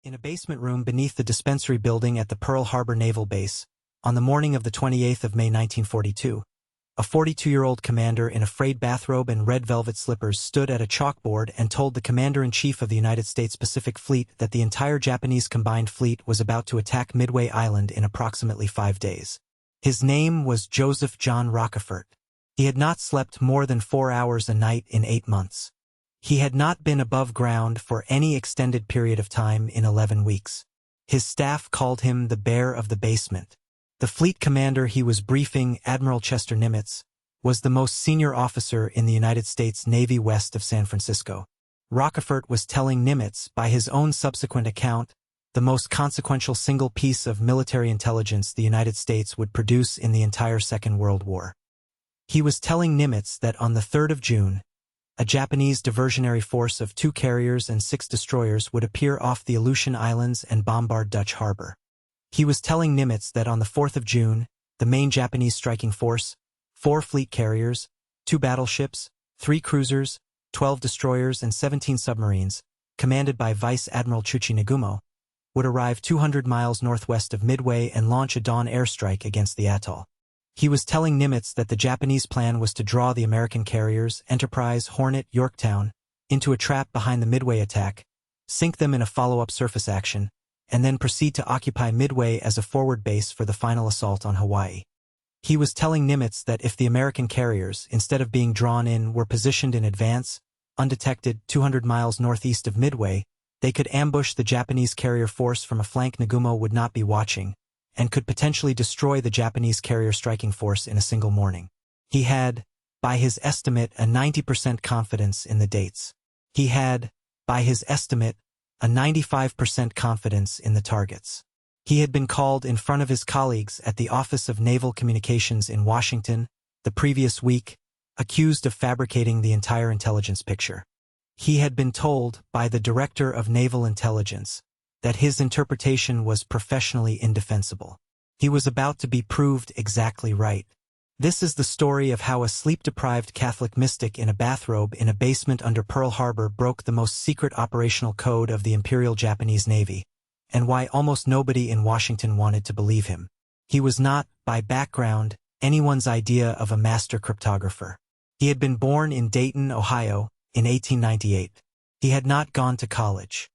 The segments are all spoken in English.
In a basement room beneath the dispensary building at the Pearl Harbor Naval Base, on the morning of the 28th of May 1942, a 42-year-old commander in a frayed bathrobe and red velvet slippers stood at a chalkboard and told the Commander-in-Chief of the United States Pacific Fleet that the entire Japanese combined fleet was about to attack Midway Island in approximately 5 days. His name was Joseph John Rochefort. He had not slept more than 4 hours a night in 8 months. He had not been above ground for any extended period of time in 11 weeks. His staff called him the Bear of the Basement. The fleet commander he was briefing, Admiral Nimitz, was the most senior officer in the United States Navy west of San Francisco. Rochefort was telling Nimitz, by his own subsequent account, the most consequential single piece of military intelligence the United States would produce in the entire Second World War. He was telling Nimitz that on the 3rd of June, a Japanese diversionary force of 2 carriers and 6 destroyers would appear off the Aleutian Islands and bombard Dutch Harbor. He was telling Nimitz that on the 4th of June, the main Japanese striking force, 4 fleet carriers, 2 battleships, 3 cruisers, 12 destroyers and 17 submarines, commanded by Vice Admiral Chuchi Nagumo, would arrive 200 miles northwest of Midway and launch a dawn airstrike against the atoll. He was telling Nimitz that the Japanese plan was to draw the American carriers, Enterprise, Hornet, Yorktown, into a trap behind the Midway attack, sink them in a follow-up surface action, and then proceed to occupy Midway as a forward base for the final assault on Hawaii. He was telling Nimitz that if the American carriers, instead of being drawn in, were positioned in advance, undetected 200 miles northeast of Midway, they could ambush the Japanese carrier force from a flank Nagumo would not be watching, and could potentially destroy the Japanese carrier striking force in a single morning. He had, by his estimate, a 90% confidence in the dates. He had, by his estimate, a 95% confidence in the targets. He had been called in front of his colleagues at the Office of Naval Communications in Washington the previous week, accused of fabricating the entire intelligence picture. He had been told by the Director of Naval Intelligence that his interpretation was professionally indefensible. He was about to be proved exactly right. This is the story of how a sleep-deprived Catholic mystic in a bathrobe in a basement under Pearl Harbor broke the most secret operational code of the Imperial Japanese Navy, and why almost nobody in Washington wanted to believe him. He was not, by background, anyone's idea of a master cryptographer. He had been born in Dayton, Ohio, in 1898. He had not gone to college.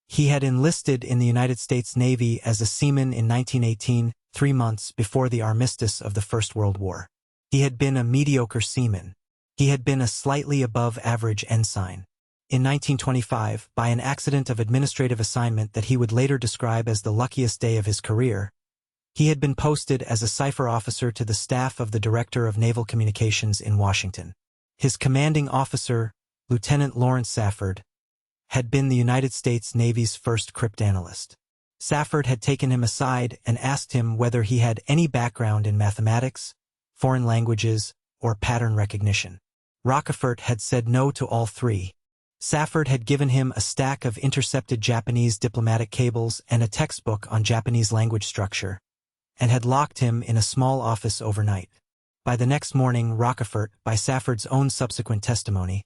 He had enlisted in the United States Navy as a seaman in 1918, 3 months before the armistice of the First World War. He had been a mediocre seaman. He had been a slightly above-average ensign. In 1925, by an accident of administrative assignment that he would later describe as the luckiest day of his career, he had been posted as a cipher officer to the staff of the Director of Naval Communications in Washington. His commanding officer, Lieutenant Lawrence Safford, had been the United States Navy's first cryptanalyst. Safford had taken him aside and asked him whether he had any background in mathematics, foreign languages, or pattern recognition. Rochefort had said no to all 3. Safford had given him a stack of intercepted Japanese diplomatic cables and a textbook on Japanese language structure, and had locked him in a small office overnight. By the next morning, Rochefort, by Safford's own subsequent testimony,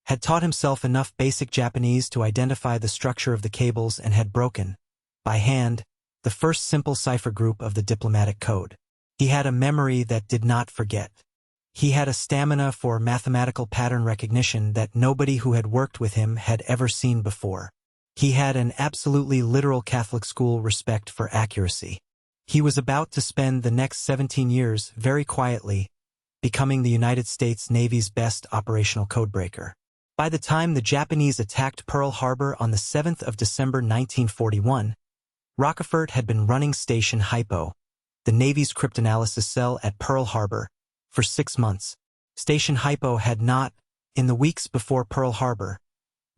had taught himself enough basic Japanese to identify the structure of the cables and had broken, by hand, the first simple cipher group of the diplomatic code. He had a memory that did not forget. He had a stamina for mathematical pattern recognition that nobody who had worked with him had ever seen before. He had an absolutely literal Catholic school respect for accuracy. He was about to spend the next 17 years very quietly, becoming the United States Navy's best operational codebreaker. By the time the Japanese attacked Pearl Harbor on the 7th of December 1941, Rochefort had been running Station Hypo, the Navy's cryptanalysis cell at Pearl Harbor, for 6 months. Station Hypo had not, in the weeks before Pearl Harbor,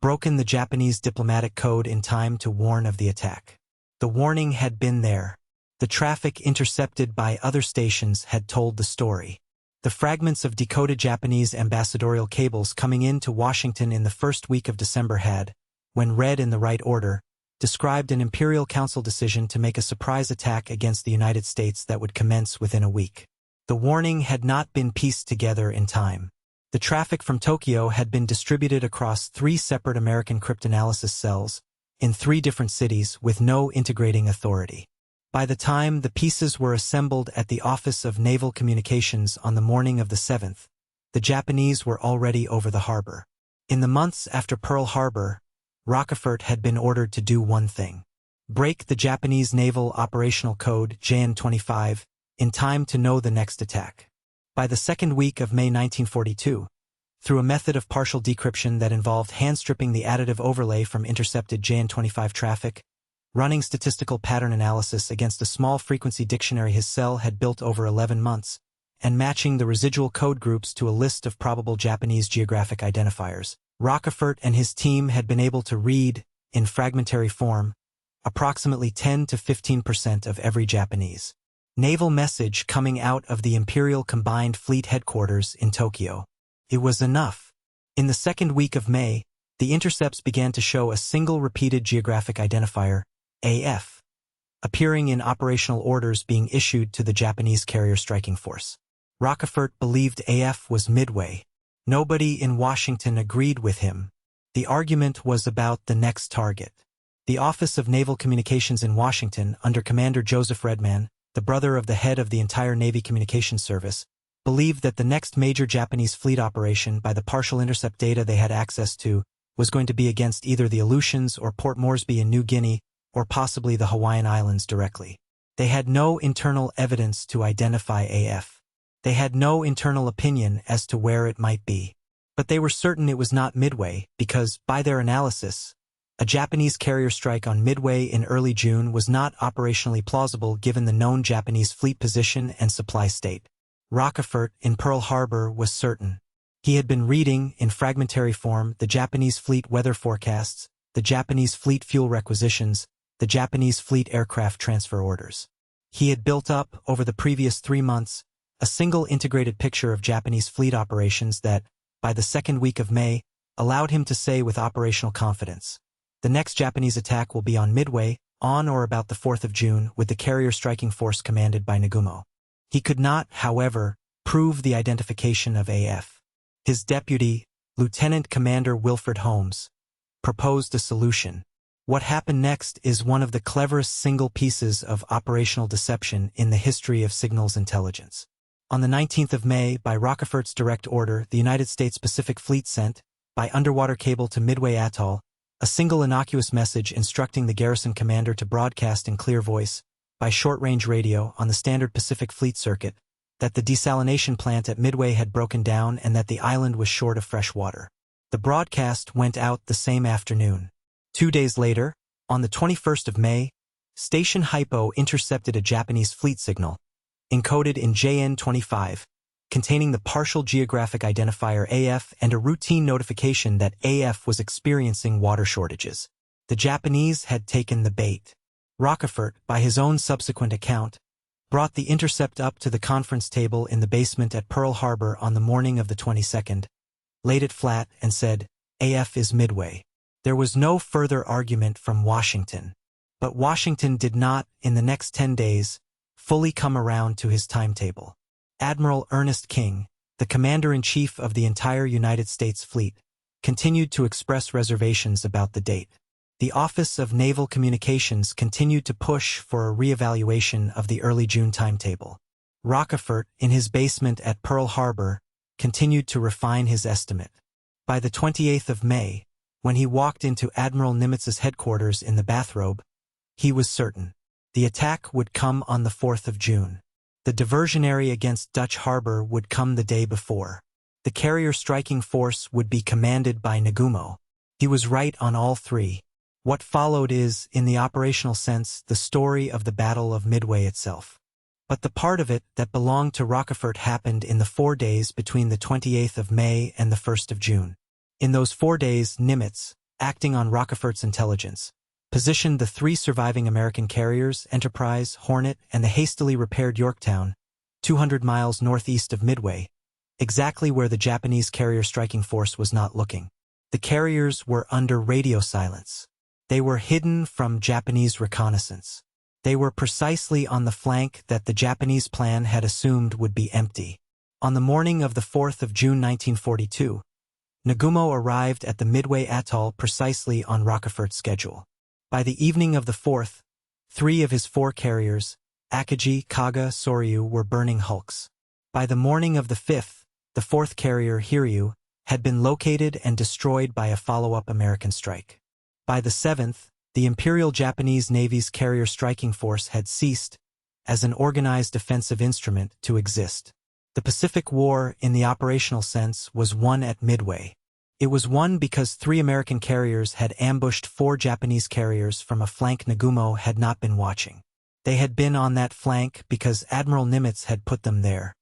broken the Japanese diplomatic code in time to warn of the attack. The warning had been there. The traffic intercepted by other stations had told the story. The fragments of decoded Japanese ambassadorial cables coming in to Washington in the first week of December had, when read in the right order, described an Imperial Council decision to make a surprise attack against the United States that would commence within a week. The warning had not been pieced together in time. The traffic from Tokyo had been distributed across 3 separate American cryptanalysis cells, in 3 different cities with no integrating authority. By the time the pieces were assembled at the Office of Naval Communications on the morning of the 7th, the Japanese were already over the harbor. In the months after Pearl Harbor, Rochefort had been ordered to do one thing: break the Japanese Naval Operational Code JN-25 in time to know the next attack. By the second week of May 1942, through a method of partial decryption that involved hand-stripping the additive overlay from intercepted JN-25 traffic, running statistical pattern analysis against a small-frequency dictionary his cell had built over 11 months, and matching the residual code groups to a list of probable Japanese geographic identifiers, Rochefort and his team had been able to read, in fragmentary form, approximately 10 to 15% of every Japanese naval message coming out of the Imperial Combined Fleet headquarters in Tokyo. It was enough. In the second week of May, the intercepts began to show a single repeated geographic identifier, AF, appearing in operational orders being issued to the Japanese carrier striking force. Rochefort believed AF was Midway. Nobody in Washington agreed with him. The argument was about the next target. The Office of Naval Communications in Washington, under Commander Joseph Redman, the brother of the head of the entire Navy Communications Service, believed that the next major Japanese fleet operation, by the partial intercept data they had access to, was going to be against either the Aleutians or Port Moresby in New Guinea, or possibly the Hawaiian Islands directly. They had no internal evidence to identify AF. They had no internal opinion as to where it might be. But they were certain it was not Midway because, by their analysis, a Japanese carrier strike on Midway in early June was not operationally plausible given the known Japanese fleet position and supply state. Rochefort, in Pearl Harbor, was certain. He had been reading, in fragmentary form, the Japanese fleet weather forecasts, the Japanese fleet fuel requisitions, the Japanese fleet aircraft transfer orders. He had built up, over the previous 3 months, a single integrated picture of Japanese fleet operations that, by the second week of May, allowed him to say with operational confidence, the next Japanese attack will be on Midway, on or about the 4th of June, with the carrier striking force commanded by Nagumo. He could not, however, prove the identification of AF. His deputy, Lieutenant Commander Wilfred Holmes, proposed a solution. What happened next is one of the cleverest single pieces of operational deception in the history of signals intelligence. On the 19th of May, by Rochefort's direct order, the United States Pacific Fleet sent, by underwater cable to Midway Atoll, a single innocuous message instructing the garrison commander to broadcast in clear voice, by short-range radio on the standard Pacific Fleet circuit, that the desalination plant at Midway had broken down and that the island was short of fresh water. The broadcast went out the same afternoon. 2 days later, on the 21st of May, Station Hypo intercepted a Japanese fleet signal, encoded in JN-25, containing the partial geographic identifier AF and a routine notification that AF was experiencing water shortages. The Japanese had taken the bait. Rochefort, by his own subsequent account, brought the intercept up to the conference table in the basement at Pearl Harbor on the morning of the 22nd, laid it flat, and said, AF is Midway. There was no further argument from Washington. But Washington did not, in the next 10 days, fully come around to his timetable. Admiral Ernest King, the commander-in-chief of the entire United States fleet, continued to express reservations about the date. The Office of Naval Communications continued to push for a reevaluation of the early June timetable. Rochefort, in his basement at Pearl Harbor, continued to refine his estimate. By the 28th of May, when he walked into Admiral Nimitz's headquarters in the bathrobe, he was certain. The attack would come on the 4th of June. The diversionary against Dutch Harbor would come the day before. The carrier striking force would be commanded by Nagumo. He was right on all 3. What followed is, in the operational sense, the story of the Battle of Midway itself. But the part of it that belonged to Rochefort happened in the 4 days between the 28th of May and the 1st of June. In those 4 days, Nimitz, acting on Rochefort's intelligence, positioned the 3 surviving American carriers, Enterprise, Hornet, and the hastily repaired Yorktown, 200 miles northeast of Midway, exactly where the Japanese carrier striking force was not looking. The carriers were under radio silence. They were hidden from Japanese reconnaissance. They were precisely on the flank that the Japanese plan had assumed would be empty. On the morning of the 4th of June 1942, Nagumo arrived at the Midway Atoll precisely on Rochefort's schedule. By the evening of the 4th, 3 of his 4 carriers, Akagi, Kaga, Soryu, were burning hulks. By the morning of the 5th, the 4th carrier, Hiryu, had been located and destroyed by a follow-up American strike. By the 7th, the Imperial Japanese Navy's carrier striking force had ceased, as an organized defensive instrument, to exist. The Pacific War, in the operational sense, was won at Midway. It was won because 3 American carriers had ambushed 4 Japanese carriers from a flank Nagumo had not been watching. They had been on that flank because Admiral Nimitz had put them there.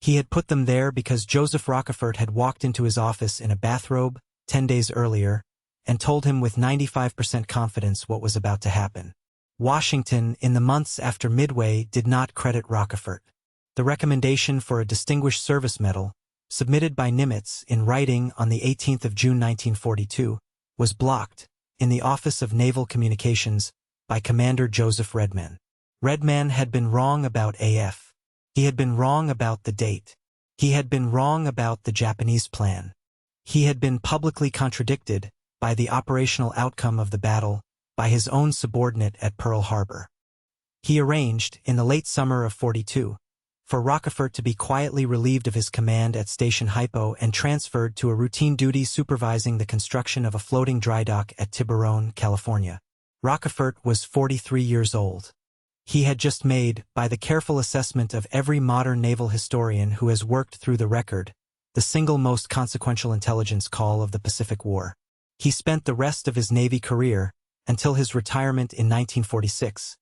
He had put them there because Joseph Rochefort had walked into his office in a bathrobe 10 days earlier and told him with 95% confidence what was about to happen. Washington, in the months after Midway, did not credit Rochefort. The recommendation for a Distinguished Service Medal, submitted by Nimitz in writing on the 18th of June 1942, was blocked, in the Office of Naval Communications, by Commander Joseph Redman. Redman had been wrong about AF. He had been wrong about the date. He had been wrong about the Japanese plan. He had been publicly contradicted by the operational outcome of the battle by his own subordinate at Pearl Harbor. He arranged, in the late summer of 42, for Rochefort to be quietly relieved of his command at Station Hypo and transferred to a routine duty supervising the construction of a floating dry dock at Tiburon, California. Rochefort was 43 years old. He had just made, by the careful assessment of every modern naval historian who has worked through the record, the single most consequential intelligence call of the Pacific War. He spent the rest of his Navy career, until his retirement in 1946,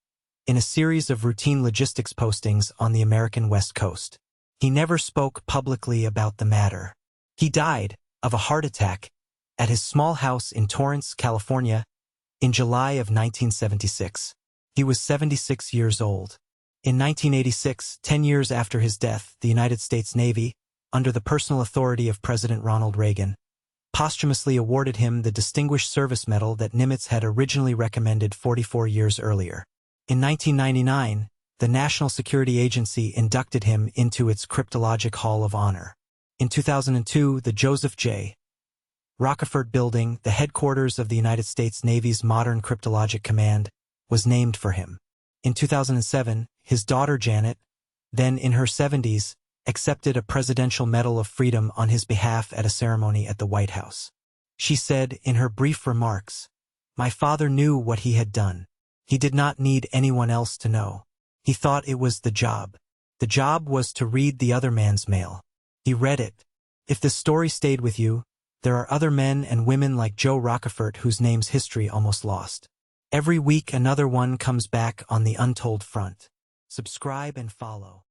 in a series of routine logistics postings on the American West Coast. He never spoke publicly about the matter. He died of a heart attack at his small house in Torrance, California, in July of 1976. He was 76 years old. In 1986, 10 years after his death, the United States Navy, under the personal authority of President Ronald Reagan, posthumously awarded him the Distinguished Service Medal that Nimitz had originally recommended 44 years earlier. In 1999, the National Security Agency inducted him into its Cryptologic Hall of Honor. In 2002, the Joseph J. Rochefort Building, the headquarters of the United States Navy's modern cryptologic command, was named for him. In 2007, his daughter Janet, then in her 70s, accepted a Presidential Medal of Freedom on his behalf at a ceremony at the White House. She said in her brief remarks, "My father knew what he had done. He did not need anyone else to know. He thought it was the job. The job was to read the other man's mail. He read it. If this story stayed with you, there are other men and women like Joe Rochefort whose name's history almost lost. Every week another one comes back on the Untold front. Subscribe and follow."